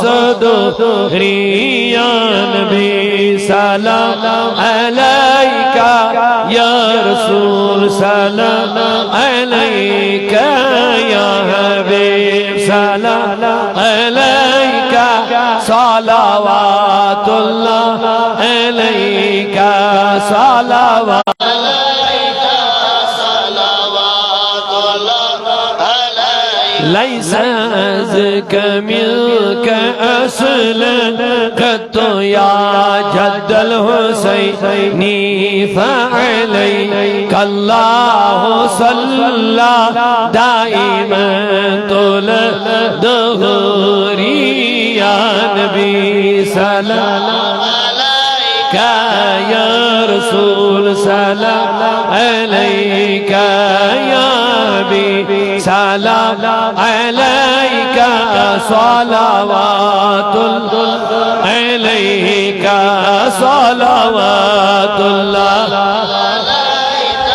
صدری یا نبی سلام علیکہ یا رسول سلام علیکہ یا حبیب سلام علیکہ صلوات اللہ علیکہ صلوات ليس أزكى منك أصلا قط يا جد الحسين فعليك الله صلى دائما طول دهوري يا نبي سلام عليك يا رسول سلام عليك يا نبي سلام عليك صلوات الله عليك صلوات الله عليك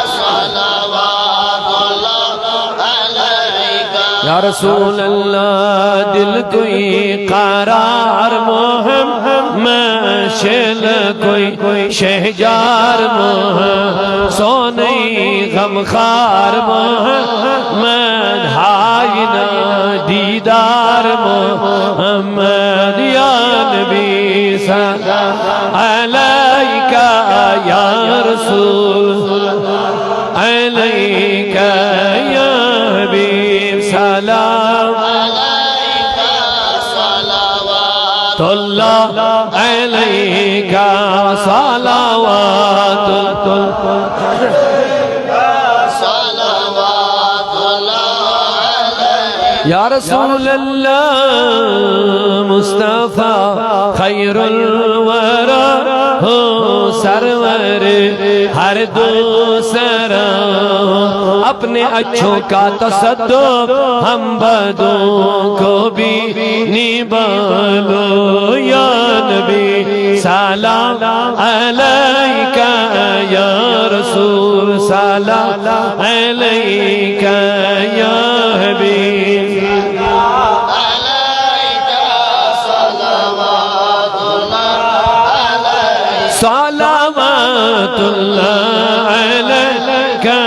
صلوات الله عليك يا رسول الله دل کوئی قرار مشل کوئی شہجار سونی غمخار محمد ہائنا دیدار محمد یا نبی سلام علیکہ یا رسول علیکہ یا حبیب سلام علیکہ صلوات اللہ علیکہ صلوات یا رسول اللہ مصطفیٰ خیر الورا ہو سرور ہر دوسرا اپنے اچھوں کا تصدق ہم بدوں کو بھی نبالو یا نبی سلام علیکہ یا رسول سلام علیکہ یا حبیب صلوات اللہ علیکہ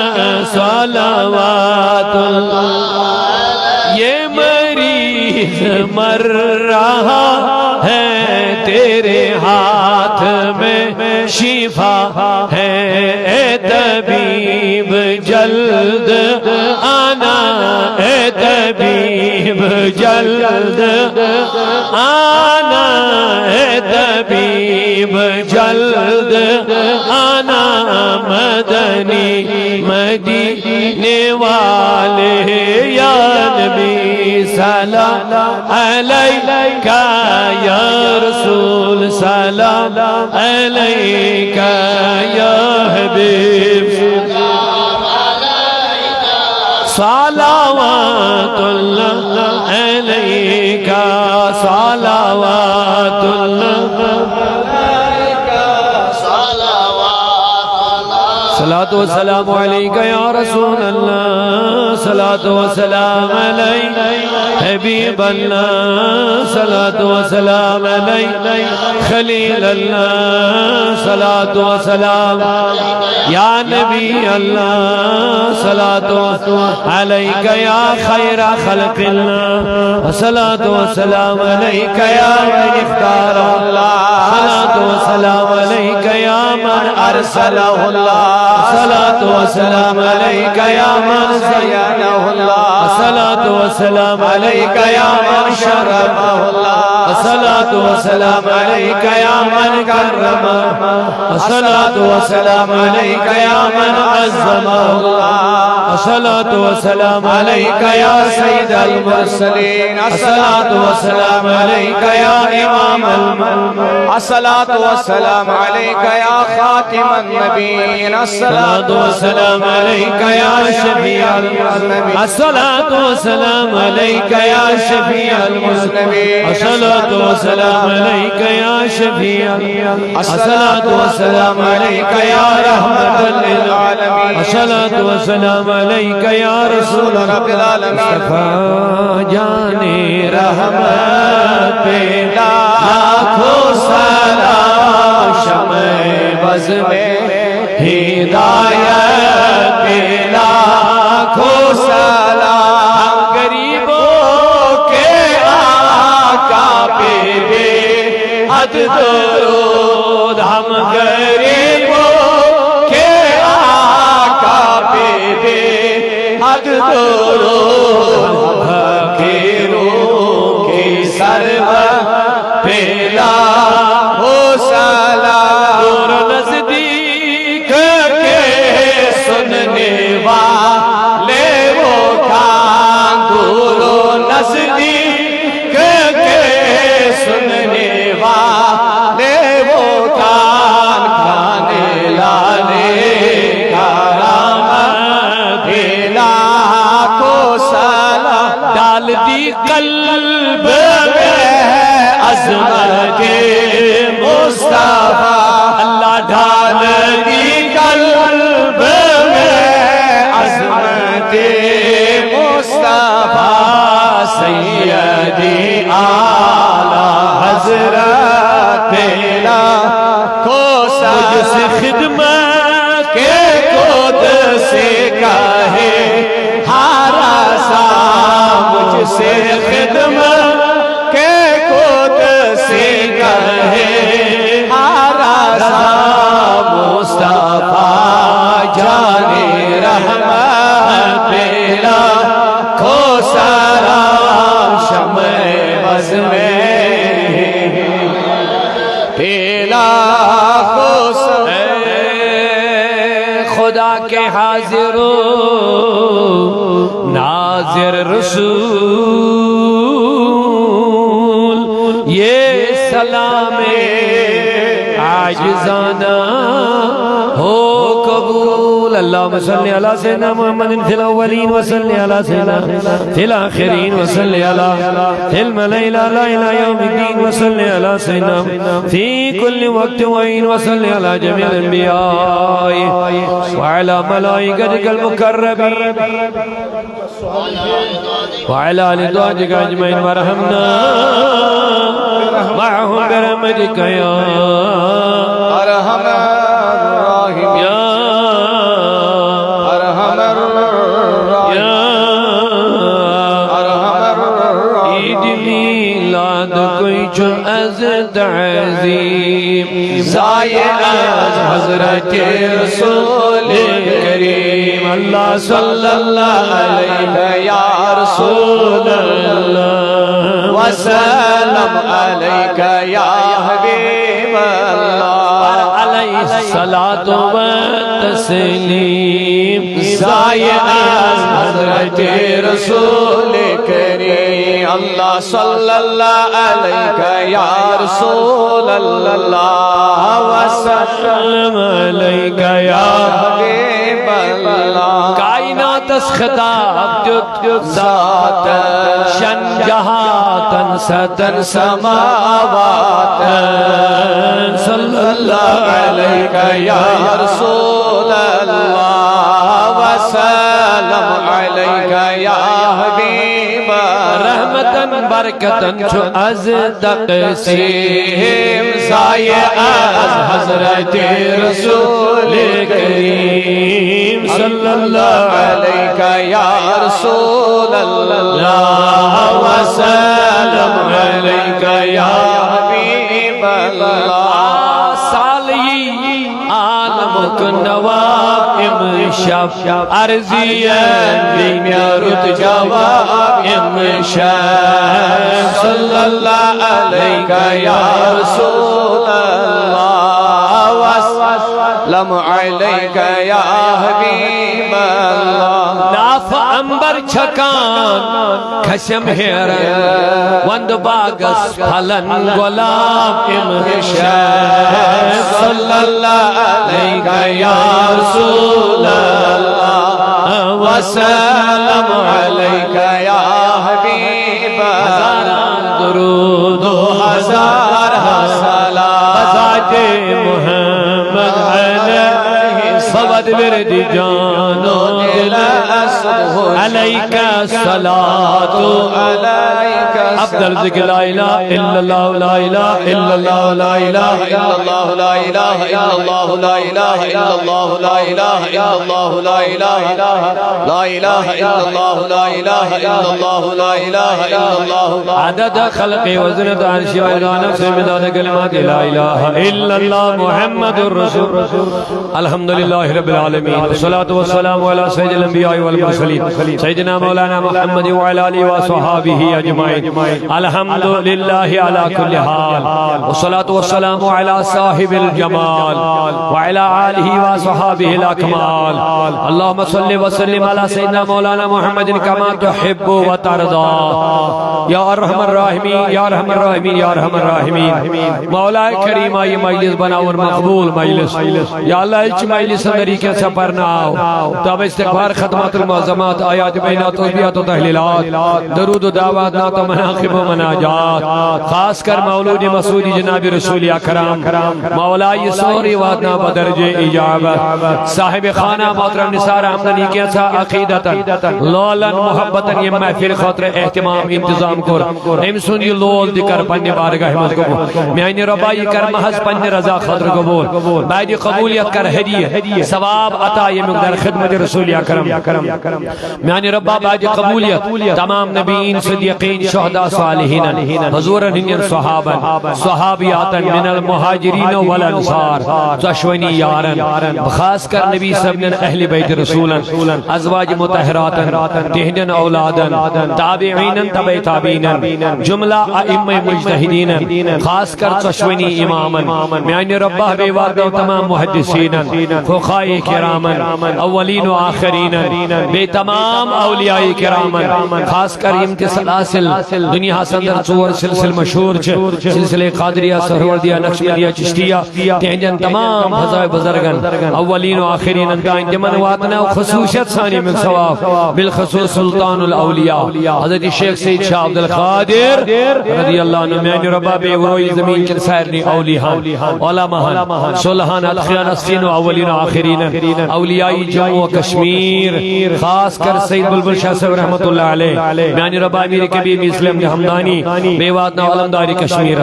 صلوات اللہ یہ مریض مر رہا ہے تیرے ہاتھ میں شفا ہے اے طبیب جلد آنا اے طبیب جلد آنا اے طبیب جلد آنا مدنی مدینے والے یا نبی سلام علیکہ یا رسول سلام علیکہ یا حبیب صلوات اللہ علیکہ صلوات اللہ صلاة والسلام علیکہ یا رسول اللہ صلاة والسلام علیکہ حبیب اللہ صلاة والسلام علیکہ خلیل اللہ صلاة والسلام یا نبی اللہ صلاة والسلام علیکہ یا خیر خلق اللہ صلاة والسلام علیکہ یا من اختار اللہ صلاة والسلام علیکہ یا من ارسلہ اللہ صلاة والسلام علیکہ یا من زینہ اللہ صلاة والسلام علیکہ یا من شرفہ اللہ صلاة والسلام علیکہ یا من کرمہ صلاة والسلام علیکہ یا من عظمہ اللہ صلاة والسلام علیکہ یا سید المرسلین صلاة والسلام علیکہ یا امام المرسلین صلاة والسلام علیکہ یا خاتم النبیین الصلاة والسلام علیکہ یا شفیع المذنبین الصلاة والسلام علیکہ یا شفیع المذنبین الصلاة والسلام والسلام عليك يا شفيع الصلاة والسلام عليك يا رحمة للعالمين الصلاة والسلام عليك يا رسول رب العالمين مصطفى جانے رحمت پہ لاکھوں سلام شمع بز میں ہدایت پہ لاکھوں سلام غریبوں کے آقا پہ بے حد درود ہم غریبوں کے آقا پہ بے حد درود فقیروں کی سرور پہ لاکھوں سلام دور نزدیک کے سننے والے وہ کان دور نزدیک کے سننے والے وہ کان کھانے لانے کرامت پہ لاکھوں سلام ڈال دی قلب میں عظمت مصطفیٰ اللہ ڈال دی قلب میں عظمت مصطفیٰ سیدی اعلی حضرت پہ لاکھوں سلام مجھ سے خدمت کے قدس سے کہے ہر سا مجھ سے خدمت کے قدس سے کہے ہر سا مصطفیٰ جانے رحمت پہ لاکھوں سلام شمع بز میں پہ لاکھوں سلام خدا کے حاضر و ناظر رسول یہ سلام عاجزانہ ہو قبول اللہم صلی علی سیدنا محمد فی الاولین وصلی علی سیدنا فی الاخرین وصلی علی فی الملائل علی یوم الدین وصلی علی سیدنا فی کل وقت وعین وصلی علی جمیع الانبیاء وعلی ملائکتک المقربین وعلى آل ازواجك اجمعين وارحمنا معهم برحمتك يا ارحم الراحمين يا ارحم الراحمين يا ارحم الراحمين عيد میلاد کوئی جو از تعظیم زائر از حضرت رسول کریم اللہ صلی اللہ علیہ یا رسول اللہ وسلم علیک یا حبیب اللہ علیہ الصلاة والتسلیم زائر از حضرت رسول کریم اللہ صلی اللہ علیہ یا رسول اللہ وسلم علیک یا حبیب اللہ کائنات اس خطاب ذات شن جہاتن ستن سماوات صلی اللہ علیہ یا رسول اللہ وسلم علیہ یا حبیب رحمتن برکتن چھو از تقسیم زائر از حضرت رسول کریم صلی اللہ علیہ یا رسول اللہ وسلم علیہ یا حبیب اللہ سالی عالم کنواب امشب عرضیت بیمیارت جواب امشب صلی اللہ علیہ یا رسول اللہ وسلم علیہ یا حبیب اللہ ناف امبر چھکان کھشم ہیرن وند باگس پھلن گلاب امشب صلی اللہ علیہ یا رسول اللہ وسلم علیہ یا حبیب اللہ درود و ہزار جان و دل علیک الصلاۃ افضل ذکر لا الہ الا اللہ لا الہ الا اللہ لا الہ الا اللہ لا الہ الا اللہ لا الہ الا اللہ لا الہ الا اللہ لا الہ الا اللہ لا الہ الا اللہ لا الہ الا اللہ عدد خلق وزنۃ عرش و نفس مداد کلمات لا الہ الا اللہ محمد الرسول الحمدللہ رب العالمین والصلاة والسلام علی سید الانبیاء والمرسلین سیدنا مولانا محمد وعلی آلہ وصحابہ اجمعین الحمدللہ علی کل حال والصلاة والسلام علی صاحب الجمال وعلی آلہ وصحابہ الاکمال اللہم صلی وسلم علی سیدنا مولانا محمد کما تحب و ترضا یا ارحم الراحمین یا ارحم الراحمین یا ارحم الراحمین مولا کریم یہ مجلس بناور مقبول مجلس یا اللہ اچ مجلس طریقے سے پڑھنا تب استغفار ختمات المعظمات آیات بینات تسبیحات و تحلیلات درود و دعوات نعت و مناقب و مناجات خاص کر مولود مسعود جناب رسول اکرم مولا یہ سوری وادنا بدرج اجابت صاحب خانہ محترم نثار حمدنی کے سا عقیدتا لولن محبتا یہ محفل خاطر اہتمام انتظام کر ام سن یہ لول دکر پنی بارگاہ مز قبول میانی ربائی کر محض پنی رضا خاطر قبول بعد قبولیت کر ہدیہ ثواب عطا یہ مقدر خدمت رسول اکرم میانی ربا بعد قبولیت تمام نبیین صدیقین شہداء صالحین حضور ہنین صحابا صحابیاتا من المہاجرین والانصار تشونی یارن خاص کر نبی سبن اہل بیت رسولا ازواج متحراتا تہنن اولادا تابعین تبع تابعین جملہ ائمہ مجتہدین خاص کر تشونی اماما میانی ربا بے وعدہ تمام محدثین فقہاء کرام اولین و آخرین بے تمام اولیاء کرام خاص کر امتسلاسل دنیا سندر چور سلسل مشہور سلسلے قادریہ سہروردیہ نقشبندیہ چشتیہ تہنجن تمام حضائے بزرگن اولین و آخرین انتائن جمن واتنا خصوصیت ثانی من ثواب بالخصوص سلطان الاولیاء حضرت شیخ سید شاہ عبدالقادر رضی اللہ عنہ میانی ربا بے وروئی زمین کن سائرنی اولیہان علمہان صلحان ادخیان اسفین و اولین و آخرین اولیائی جمع و کشمیر خاص کر سید بلبل شاہ صاحب رحمت اللہ علیہ میانی ربا امیر کبیر اسلام حمدانی بیواتنا علمداری کشمیر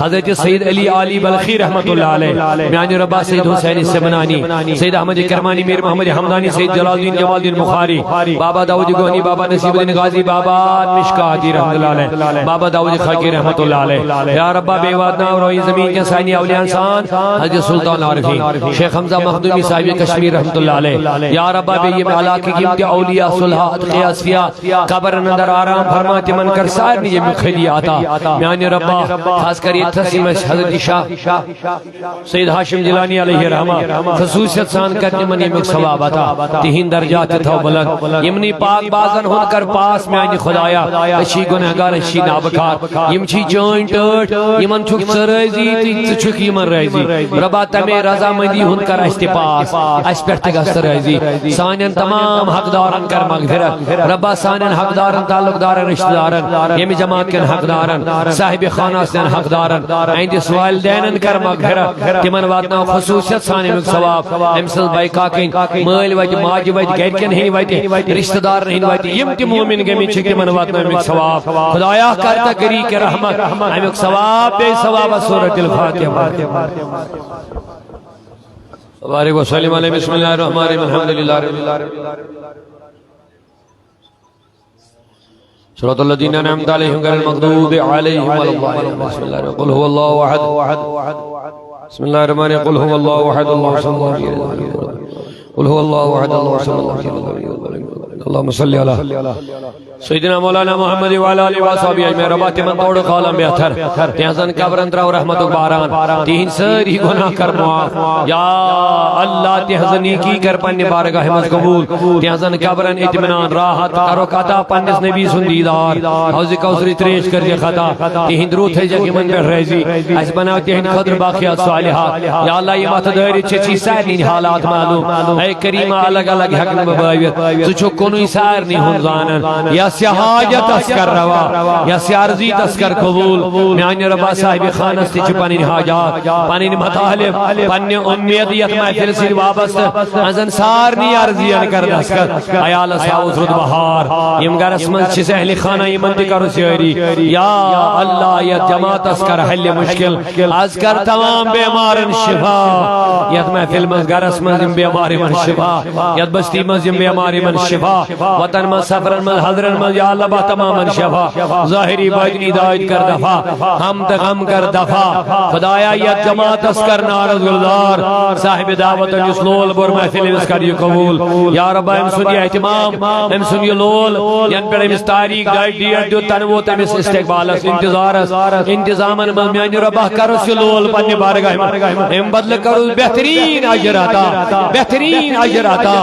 حضرت سید علی علی بلخی رحمت اللہ علیہ میانی ربا سید حسین سمنانی سید احمد کرمانی میر محمد حمدانی سید جلال الدین جمال الدین بخاری بابا داؤد گوہنی بابا نصیب الدین غازی بابا مشکاتی رحمت اللہ علیہ بابا داؤد خاکی رحمت اللہ علیہ یا ربا بیواتنا روئی زمین کے سائنی اولیاء انسان حضرت سلطان عارفین شیخ حمزہ مخدومی صاحب کشمیر رحمت اللہ علیہ یا ربا بے یہ علاقے کی امتی اولیاء صلحہ اتقیاء اصفیاء قبر اندر آرام فرماتی من کر سائر نیجے مخلی آتا میانی ربا خاص کر یہ تسلیم حضرت شاہ سید حاشم جلانی علیہ رحمہ خصوصیت سان کرنے من یہ ثواب آتا تہین درجات تھا بلند یمنی پاک بازن ہون کر پاس میانی خدایا اشی گنہگار اشی نابکار یم چھی جوائن ٹرٹ یمن چھک سرائزی تیت چھک یمن رائزی ربا تمہیں رضا مندی ہون کر اشتی پاس اس پر تگا سرائزی سانین تمام حقدارن کر مغفرت ربا سانین حقدارن تعلق دارن رشتہ دارن یمی جماعت کن حقدارن صاحب خانہ سین حقدارن عند سوال دینن کر مغفرت تمن واتنا خصوصیت سانی مک ثواب امسل بائی کاکین مال ویت ماج ویت گھرکن ہی ویت رشتہ دار نہیں ویت یم تی مومن گمی چھک تمن واتنا مک ثواب خدایا کرتا کری کے رحمت امک ثواب بے ثواب سورۃ الفاتحہ وبارک وسلم علیہ بسم اللہ الرحمن الرحیم الحمدللہ رب العالمین صراط الذین انعمت علیہم غیر المغضوب علیہم ولا الضالین بسم اللہ قل هو اللہ احد بسم اللہ الرحمن الرحیم قل هو اللہ احد اللہ الصمد قل هو اللہ احد اللہ الصمد اللهم صل علی سیدنا مولانا محمد وعلی آلہ وصحبہ اجمعین ربات من توڑ قالم بہتر تیازن قبرن تراو رحمت و باران تین سری گناہ کر معاف یا اللہ تیازنی کی کر پنی بارگاہ مز قبول تیازن قبرن اطمینان راحت کرو قطع پنس نبی سن دیدار حوض کوثری تریش کر جے خطا تین درود ہے جگہ من پر ریزی اس بناو تین خضر باقیات صالحات یا اللہ یہ مات دائری چچی سائرین حالات معلوم اے کریمہ الگ الگ حق نبویت تجھو کنوی سائر نہیں ہن زانن یا یا سی حاجت اسکر روا یا سی عرضی تسکر قبول میانی ربا صاحب خانس تی چپانی حاجات پانی مطالب پانی امیدیت محفل سی وابست ازن سارنی عرضیان کر دسکر ایال ساوز رد بہار یم گر اسمن چیز اہل خانہ یم انتکر سیاری یا اللہ یا جماعت اسکر حل مشکل از کر تمام بیمارن شفا یت محفل من گر اسمن یم بیماری من شفا یت بستی من یم بیماری من شفا وطن من سفرن من حضرن من یا اللہ با تمام شفا ظاہری باطنی دائد کر دفا ہم تغم کر دفا خدایا یت جماعت اسکر نارد گلدار صاحب دعوت جسلول بر محفل اسکر یہ قبول یا رب ام سنی اہتمام ام سنی لول ین پر امس تاریخ دائد دیت دو تنوو تمس استقبال انتظار انتظامن من میانی ربا کرو سلول پنی بارگاہ ام بدل کرو بہترین اجر عطا بہترین اجر عطا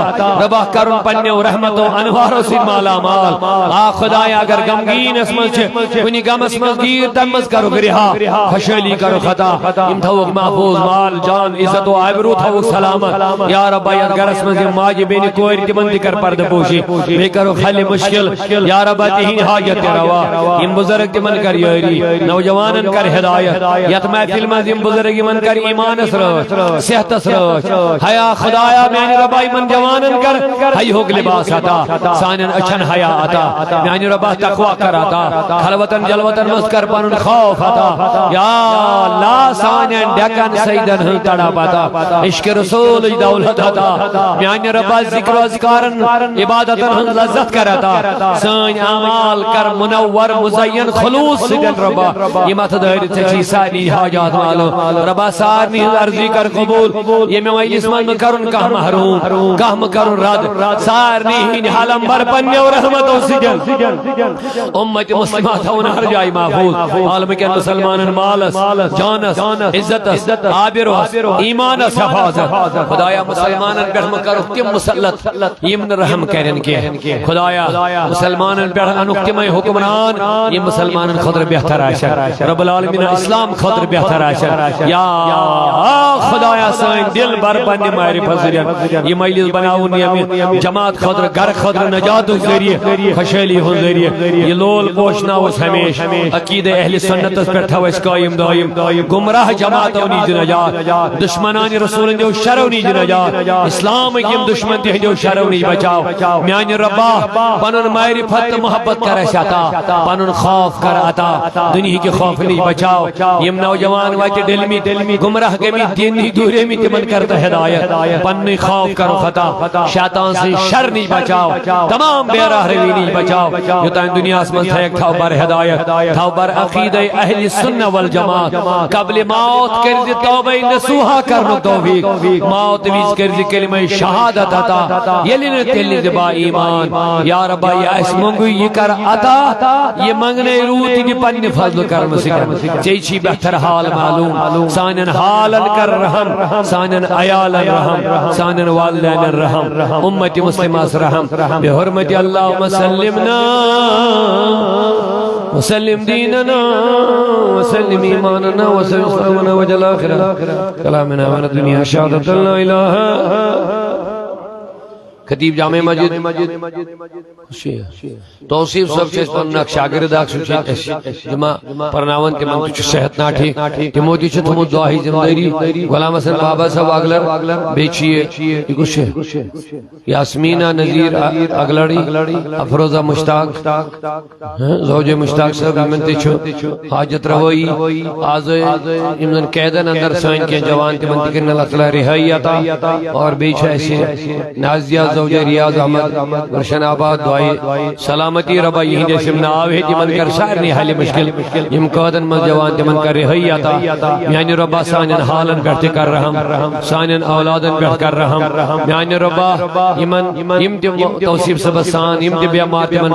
ربا کرو پنی رحمت و انوار سے مالا مال آ خدایا اگر غمگین اسمل چھے کنی غم اسمل گیر تمز کرو گرہا خوشحالی کرو خطا ام تھوک محفوظ مال جان عزت و عبرو تھوک سلامت یا رب یا گر اسمل ماجی بین کوئی تمندی کر پرد پوشی بے کرو خل مشکل یا رب تہین حاجت روا ام بزرگ تمن کر یاری نوجوانن کر ہدایت یت محفل میں ام بزرگ من کر ایمان اسرچ صحت اسرچ حیا خدایا میانی رب من جوانن کر حی ہوگ لباس عطا سانن اچھن حیا عطا میانی رب تقوی کر عطا خلوتن جلوتن مذکر پنن خوف عطا یا لا سانن ڈکن سیدن ہن تڑا پتا عشق رسول دولت عطا میانی رب ذکر و اذکارن عبادتن ہن لذت کر عطا سان اعمال کر منور مزین خلوص سیدن رب یہ مت دہر تچی سانی حاجات مالو رب سارنی عرضی کر قبول یہ مجلس من کرن کہ محروم کہ کرن رد سارنی ہن حالم بر پنی و رحمت و سجن امت مسلمات ہون ہر جائی محفوظ عالم کے مسلمان مالس جانس عزت عابرس ایمانس حفاظت خدایا مسلمانن بہم کرو تم مسلط یمن رحم کرن کے خدایا مسلمانن بہم انکتم حکمران یہ مسلمانن خطر بہتر آشر رب العالمین اسلام خطر بہتر آشر یا خدایا سائن دل بر پنی مائر فضرین یہ مجلس بناون یہ جماعت خطر گر خطر نجات و ذریعہ خوشحالی ہو ذریعہ یہ لول پوشنا اس ہمیش عقید اہل سنت پر تھوس قائم دائم گمراہ جماعت و نیج نجات دشمنان رسول دیو شرو نیج نجات اسلام کیم دشمن دیو شرو نیج بچاو میانی ربا پنن معرفت محبت کر عطا پنن خوف کر عطا دنیا کی خوف نیج بچاو یم نوجوان وقت دلمی گمراہ گمی دینی دورے میں تمن کرتا ہدایت پنن خوف کرو خطا شیطان سے شر نیج بچاو تمام بیراہ روی نیج بچاو یوتا دنیا اسمن تھیک تھاو بر ہدایت تھاو بر عقید اہل سنہ والجماعت قبل موت کرد توبہ نسوہا کرنو توفیق موت ویز کرد کلمہ شہادت عطا یلن تلی دبا ایمان یا رب یا اس منگو یہ کر عطا یہ منگنے روتی دی پنی فضل کرم سکر چیچی بہتر حال معلوم سانن حالن کر رحم سانن عیالن رحم سانن والدین رحم امت مسلمہ رحم بحرمت اللہم سلمنا وسلم دیننا وسلم ایماننا وسلم اسلامنا وجل آخرہ کلامنا من الدنیا شہادت اللہ الہ خطیب جامع مسجد توصیف سب چیز پر نقش شاگرد اکس جمع پرناون تمام تو صحت نہ ٹھیک تمودی چھ تم دعائی زندگی غلام حسن بابا صاحب اگلر بیچیے یہ کچھ ہے یاسمینہ نذیر اگلڑی افروزہ مشتاق زوج مشتاق صاحب منتی چھو حاجت رہوئی آز امن قیدن اندر سائن کے جوان تمنتی کرنے اللہ تعالی رہائی عطا اور بیچ ایسے نازیہ زوج ریاض احمد گلشن آباد دعائی سلامتی ربا یہی جیسے من آوے تمن کر سارنی حال مشکل یم قادن من جوان تمن کر رہی عطا یعنی ربا سانن حالن بیٹھ کر رحم سانن اولادن بیٹھ کر رحم یعنی ربا یم توصیف سبسان یم بیمار تمن